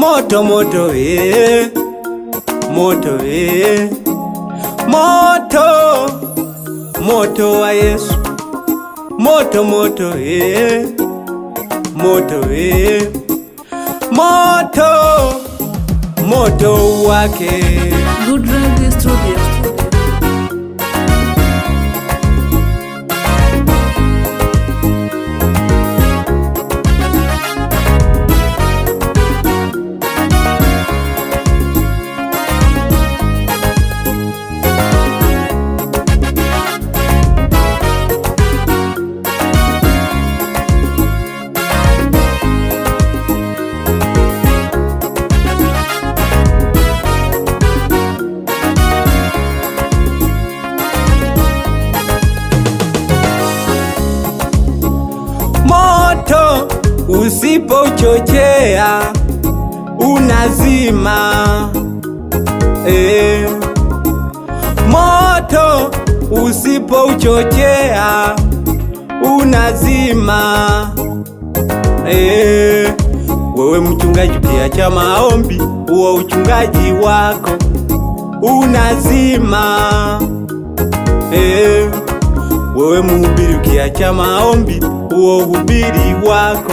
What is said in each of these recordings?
Moto moto moto moto moto wa Yesu, moto moto moto moto moto wake. Good Radio Studio. Moto usipochochea unazima, moto usipochochea unazima. Wewe mchungaji ukiacha maombi, huo uchungaji wako unazima. Wewe mhubiri ukiacha maombi, huo uhubiri wako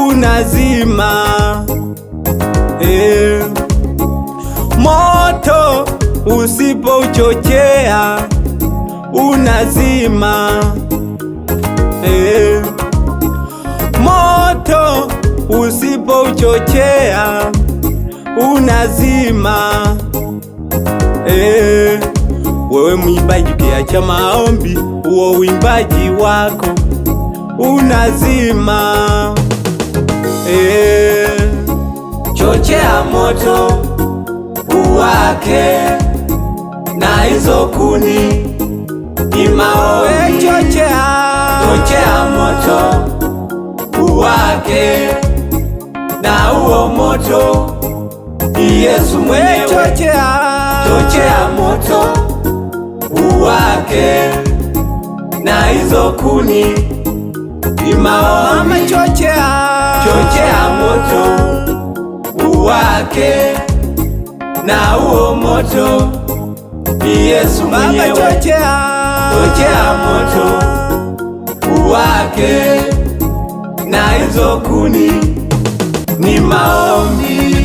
unazima. Moto usipouchochea unazima. Moto usipouchochea unazima. Wewe mwimbaji ukiacha maombi, huo uimbaji wako unazima. Chochea moto uwake, na hizo kuni ni maombi. Chochea moto uwake, na huo moto ni Yesu mwenyewe. Chochea moto uwake, na hizo kuni ni maombi. Chochea moto uwake, na huo moto ni Yesu mwenyewe. Chochea moto uwake, na hizo kuni ni maombi.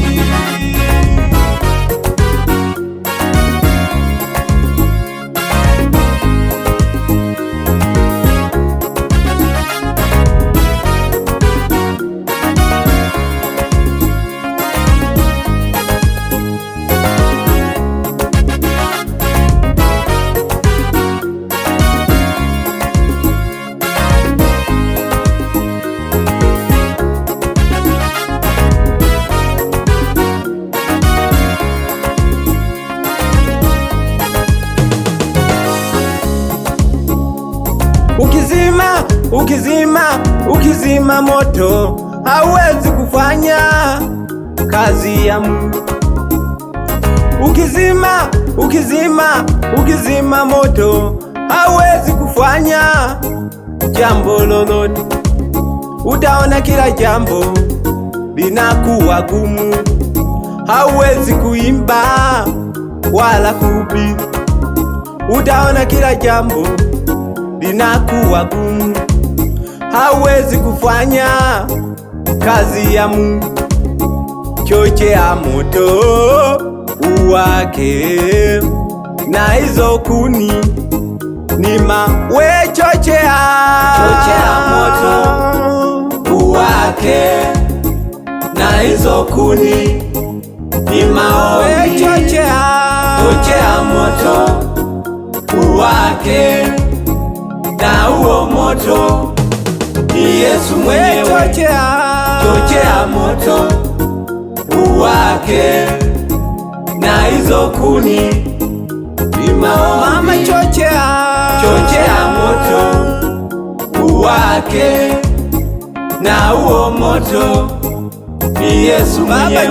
Ukizima moto, hauwezi kufanya kazi ya Mungu. Ukizima moto, hauwezi kufanya jambo lolote. Utaona kila jambo linakuwa gumu. Hauwezi kuimba wala kuhubiri. Utaona kila jambo linakuwa gumu. Hauwezi kufanya kazi ya Mungu. Chochea moto uwake, na hizo kuni ni mawe. Chochea moto uwake, na hizo kuni ni maombi. Chochea moto uwake, na huo moto ni Yesu mwenyewe. Chochea moto uwake, na hizo kuni ni maombi. Chochea moto uwake, na huo moto ni Yesu mwenyewe.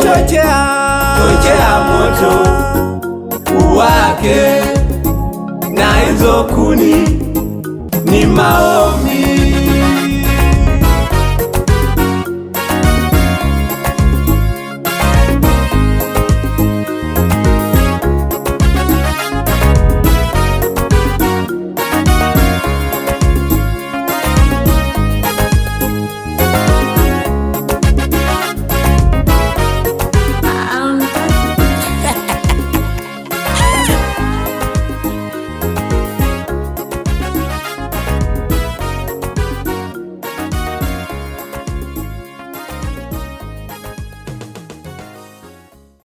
Chochea moto uwake, na hizo kuni ni maombi.